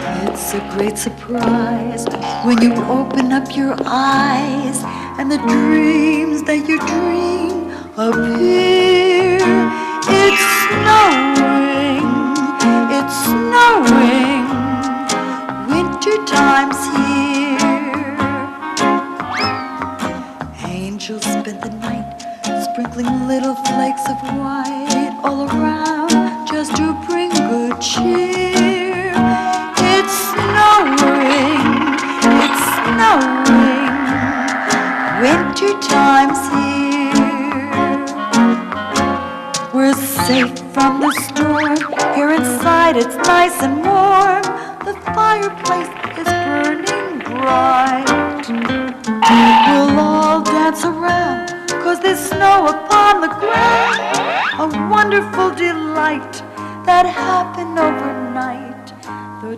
It's a great surprise when you open up your eyes and the dreams that you dream appear. It's snowing, it's snowing, winter time's here. Angels spent the night sprinkling little flakes of white all around just to bring good cheer. It's snowing, winter time's here. We're safe from the storm, here inside it's nice and warm. The fireplace is burning bright. We'll all dance around, 'cause there's snow upon the ground. A wonderful delight that happened overnight. The